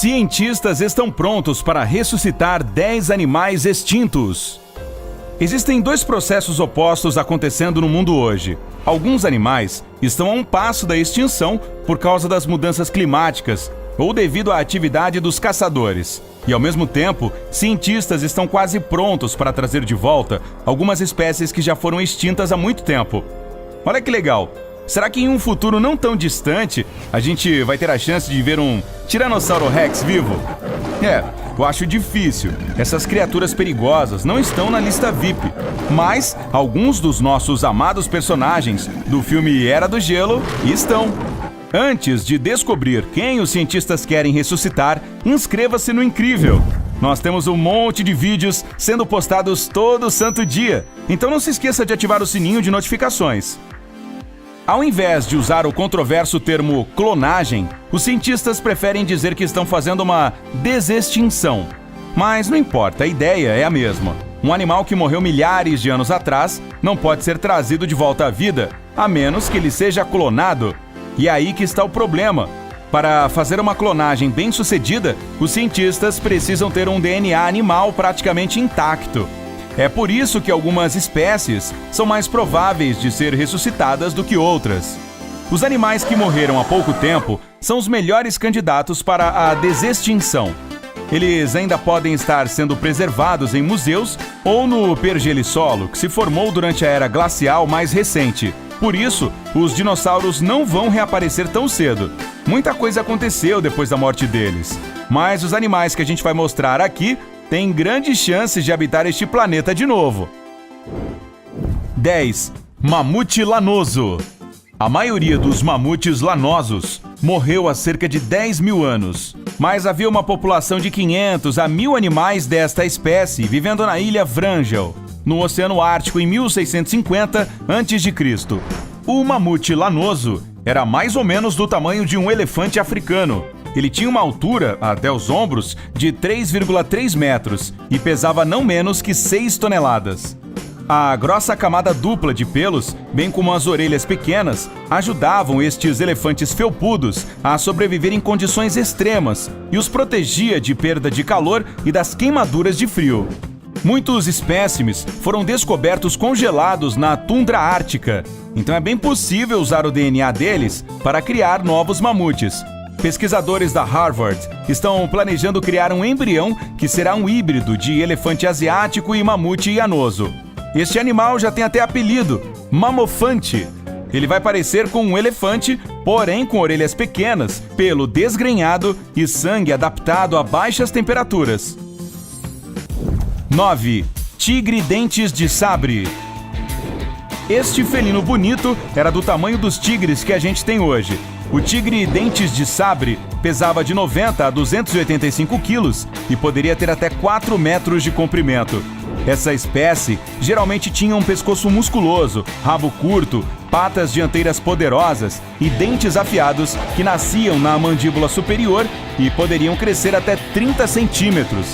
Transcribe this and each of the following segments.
Cientistas estão prontos para ressuscitar 10 animais extintos. Existem dois processos opostos acontecendo no mundo hoje. Alguns animais estão a um passo da extinção por causa das mudanças climáticas ou devido à atividade dos caçadores. E, ao mesmo tempo, cientistas estão quase prontos para trazer de volta algumas espécies que já foram extintas há muito tempo. Olha que legal! Será que em um futuro não tão distante, a gente vai ter a chance de ver um Tiranossauro Rex vivo? Eu acho difícil. Essas criaturas perigosas não estão na lista VIP. Mas alguns dos nossos amados personagens do filme Era do Gelo estão. Antes de descobrir quem os cientistas querem ressuscitar, inscreva-se no Incrível. Nós temos um monte de vídeos sendo postados todo santo dia. Então não se esqueça de ativar o sininho de notificações. Ao invés de usar o controverso termo clonagem, os cientistas preferem dizer que estão fazendo uma desextinção. Mas não importa, a ideia é a mesma. Um animal que morreu milhares de anos atrás não pode ser trazido de volta à vida, a menos que ele seja clonado. E é aí que está o problema. Para fazer uma clonagem bem-sucedida, os cientistas precisam ter um DNA animal praticamente intacto. É por isso que algumas espécies são mais prováveis de ser ressuscitadas do que outras. Os animais que morreram há pouco tempo são os melhores candidatos para a desextinção. Eles ainda podem estar sendo preservados em museus ou no pergelissolo, que se formou durante a era glacial mais recente. Por isso, os dinossauros não vão reaparecer tão cedo. Muita coisa aconteceu depois da morte deles. Mas os animais que a gente vai mostrar aqui têm grandes chances de habitar este planeta de novo. 10. Mamute lanoso. A maioria dos mamutes lanosos morreu há cerca de 10 mil anos. Mas havia uma população de 500 a 1.000 animais desta espécie vivendo na ilha Wrangel, no Oceano Ártico em 1650 a.C. O mamute lanoso era mais ou menos do tamanho de um elefante africano. Ele tinha uma altura, até os ombros, de 3,3 metros e pesava não menos que 6 toneladas. A grossa camada dupla de pelos, bem como as orelhas pequenas, ajudavam estes elefantes felpudos a sobreviver em condições extremas e os protegia de perda de calor e das queimaduras de frio. Muitos espécimes foram descobertos congelados na tundra ártica, então é bem possível usar o DNA deles para criar novos mamutes. Pesquisadores da Harvard estão planejando criar um embrião que será um híbrido de elefante asiático e mamute ianoso. Este animal já tem até apelido, Mamofante. Ele vai parecer com um elefante, porém com orelhas pequenas, pelo desgrenhado e sangue adaptado a baixas temperaturas. 9. Tigre dentes de sabre. Este felino bonito era do tamanho dos tigres que a gente tem hoje. O tigre dentes de sabre pesava de 90 a 285 quilos e poderia ter até 4 metros de comprimento. Essa espécie geralmente tinha um pescoço musculoso, rabo curto, patas dianteiras poderosas e dentes afiados que nasciam na mandíbula superior e poderiam crescer até 30 centímetros.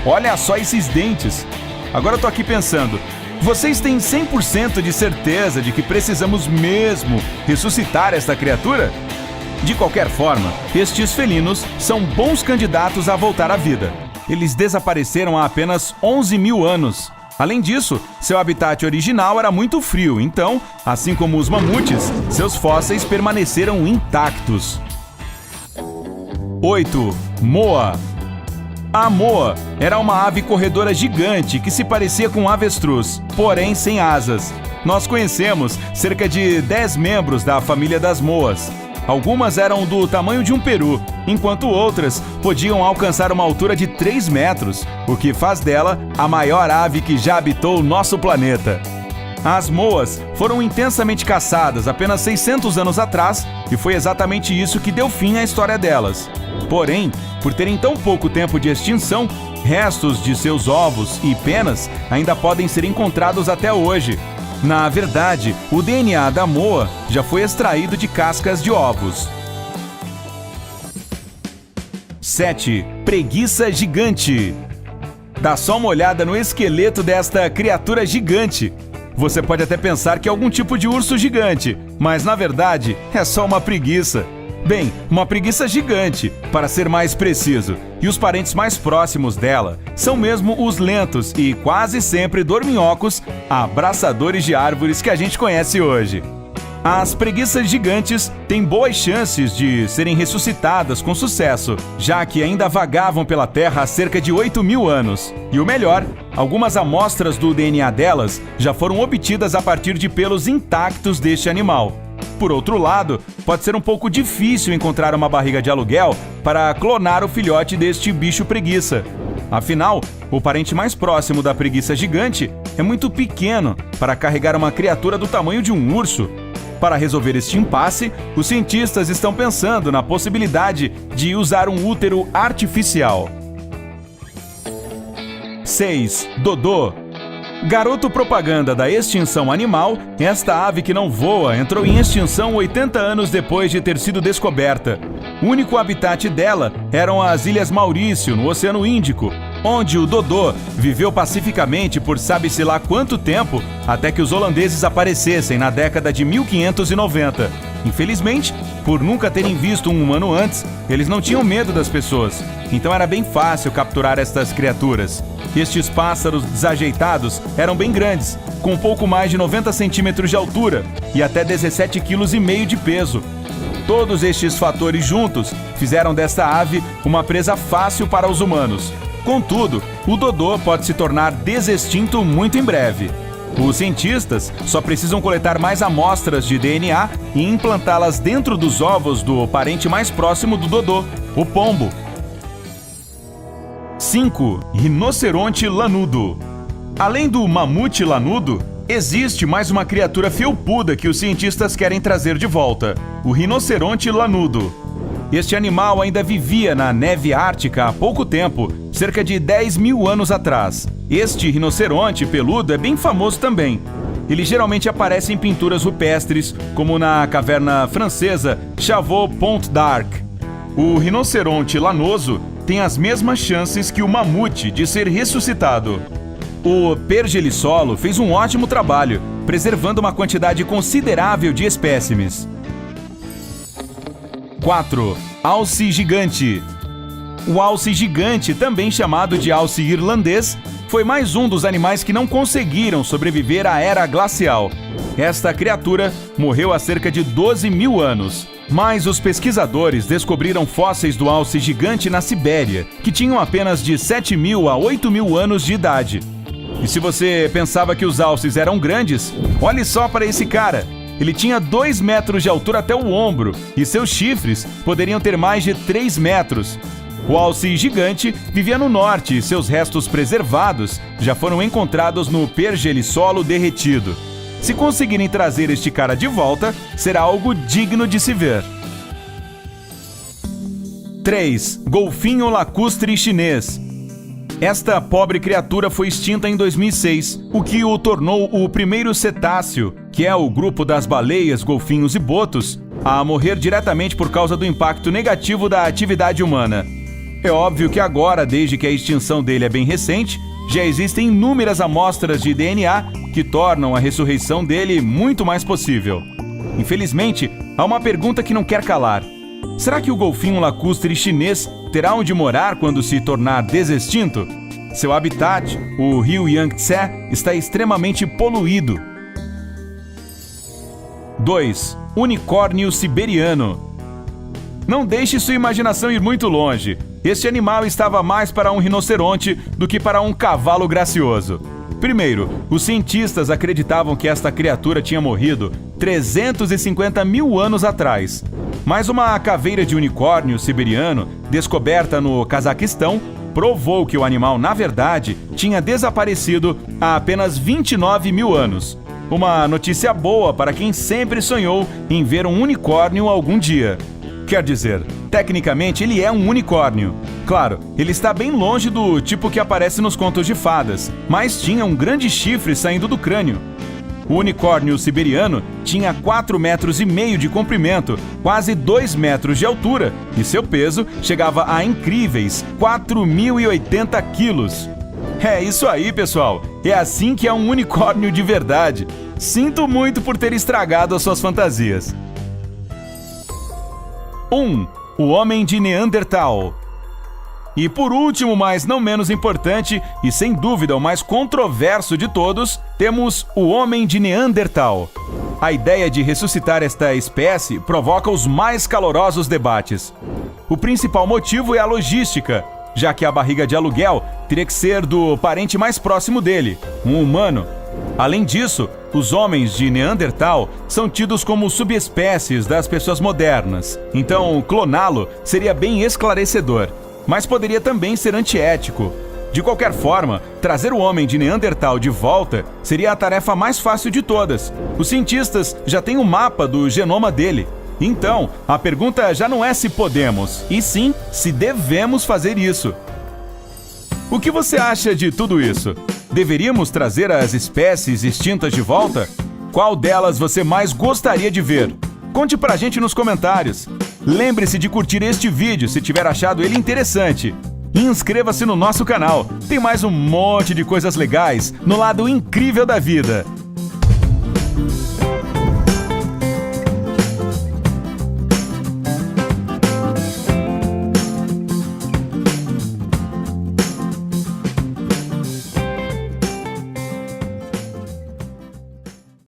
Olha só esses dentes! Agora eu tô aqui pensando, vocês têm 100% de certeza de que precisamos mesmo ressuscitar esta criatura? De qualquer forma, estes felinos são bons candidatos a voltar à vida. Eles desapareceram há apenas 11 mil anos. Além disso, seu habitat original era muito frio, então, assim como os mamutes, seus fósseis permaneceram intactos. 8. Moa. A moa era uma ave corredora gigante que se parecia com um avestruz, porém sem asas. Nós conhecemos cerca de 10 membros da família das moas. Algumas eram do tamanho de um peru, enquanto outras podiam alcançar uma altura de 3 metros, o que faz dela a maior ave que já habitou o nosso planeta. As moas foram intensamente caçadas apenas 600 anos atrás e foi exatamente isso que deu fim à história delas. Porém, por terem tão pouco tempo de extinção, restos de seus ovos e penas ainda podem ser encontrados até hoje. Na verdade, o DNA da moa já foi extraído de cascas de ovos. 7. Preguiça gigante. Dá só uma olhada no esqueleto desta criatura gigante. Você pode até pensar que é algum tipo de urso gigante, mas na verdade é só uma preguiça. Bem, uma preguiça gigante, para ser mais preciso, e os parentes mais próximos dela são mesmo os lentos e quase sempre dorminhocos, abraçadores de árvores que a gente conhece hoje. As preguiças gigantes têm boas chances de serem ressuscitadas com sucesso, já que ainda vagavam pela Terra há cerca de 8.000 anos. E o melhor, algumas amostras do DNA delas já foram obtidas a partir de pelos intactos deste animal. Por outro lado, pode ser um pouco difícil encontrar uma barriga de aluguel para clonar o filhote deste bicho preguiça. Afinal, o parente mais próximo da preguiça gigante é muito pequeno para carregar uma criatura do tamanho de um urso. Para resolver este impasse, os cientistas estão pensando na possibilidade de usar um útero artificial. 6. Dodô. Garoto propaganda da extinção animal, esta ave que não voa entrou em extinção 80 anos depois de ter sido descoberta. O único habitat dela eram as Ilhas Maurício, no Oceano Índico, onde o dodô viveu pacificamente por sabe-se lá quanto tempo, até que os holandeses aparecessem na década de 1590. Infelizmente, por nunca terem visto um humano antes, eles não tinham medo das pessoas, então era bem fácil capturar estas criaturas. Estes pássaros desajeitados eram bem grandes, com pouco mais de 90 centímetros de altura e até 17,5 kg de peso. Todos estes fatores juntos fizeram desta ave uma presa fácil para os humanos. Contudo, o dodô pode se tornar desextinto muito em breve. Os cientistas só precisam coletar mais amostras de DNA e implantá-las dentro dos ovos do parente mais próximo do dodô, o pombo. 5. Rinoceronte lanudo. Além do mamute lanudo, existe mais uma criatura felpuda que os cientistas querem trazer de volta: o rinoceronte lanudo. Este animal ainda vivia na neve ártica há pouco tempo, cerca de 10.000 anos atrás. Este rinoceronte peludo é bem famoso também. Ele geralmente aparece em pinturas rupestres, como na caverna francesa Chauveau-Pont d'Arc. O rinoceronte lanoso tem as mesmas chances que o mamute de ser ressuscitado. O Pergelissolo fez um ótimo trabalho, preservando uma quantidade considerável de espécimes. 4. Alce gigante. O alce gigante, também chamado de alce irlandês, foi mais um dos animais que não conseguiram sobreviver à era glacial. Esta criatura morreu há cerca de 12.000 anos. Mas os pesquisadores descobriram fósseis do alce gigante na Sibéria, que tinham apenas de 7.000 a 8.000 anos de idade. E se você pensava que os alces eram grandes, olhe só para esse cara. Ele tinha 2 metros de altura até o ombro, e seus chifres poderiam ter mais de 3 metros. O alce gigante vivia no norte e seus restos preservados já foram encontrados no Pergelissolo derretido. Se conseguirem trazer este cara de volta, será algo digno de se ver. 3. Golfinho lacustre chinês. Esta pobre criatura foi extinta em 2006, o que o tornou o primeiro cetáceo, que é o grupo das baleias, golfinhos e botos, a morrer diretamente por causa do impacto negativo da atividade humana. É óbvio que agora, desde que a extinção dele é bem recente, já existem inúmeras amostras de DNA que tornam a ressurreição dele muito mais possível. Infelizmente, há uma pergunta que não quer calar. Será que o golfinho lacustre chinês terá onde morar quando se tornar desextinto? Seu habitat, o rio Yangtze, está extremamente poluído. 2. Unicórnio siberiano. Não deixe sua imaginação ir muito longe. Este animal estava mais para um rinoceronte do que para um cavalo gracioso. Primeiro, os cientistas acreditavam que esta criatura tinha morrido 350.000 anos atrás. Mas uma caveira de unicórnio siberiano, descoberta no Cazaquistão, provou que o animal, na verdade, tinha desaparecido há apenas 29.000 anos. Uma notícia boa para quem sempre sonhou em ver um unicórnio algum dia. Quer dizer, tecnicamente ele é um unicórnio. Claro, ele está bem longe do tipo que aparece nos contos de fadas, mas tinha um grande chifre saindo do crânio. O unicórnio siberiano tinha 4,5 metros de comprimento, quase 2 metros de altura, e seu peso chegava a incríveis 4.080 quilos. É isso aí, pessoal! É assim que é um unicórnio de verdade. Sinto muito por ter estragado as suas fantasias. 1. O homem de Neandertal. E por último, mas não menos importante, e sem dúvida o mais controverso de todos, temos o homem de Neandertal. A ideia de ressuscitar esta espécie provoca os mais calorosos debates. O principal motivo é a logística, já que a barriga de aluguel teria que ser do parente mais próximo dele, um humano. Além disso, os homens de Neandertal são tidos como subespécies das pessoas modernas, então cloná-lo seria bem esclarecedor, mas poderia também ser antiético. De qualquer forma, trazer o homem de Neandertal de volta seria a tarefa mais fácil de todas. Os cientistas já têm o mapa do genoma dele. Então, a pergunta já não é se podemos, e sim se devemos fazer isso. O que você acha de tudo isso? Deveríamos trazer as espécies extintas de volta? Qual delas você mais gostaria de ver? Conte pra gente nos comentários. Lembre-se de curtir este vídeo se tiver achado ele interessante. E inscreva-se no nosso canal. Tem mais um monte de coisas legais no lado incrível da vida.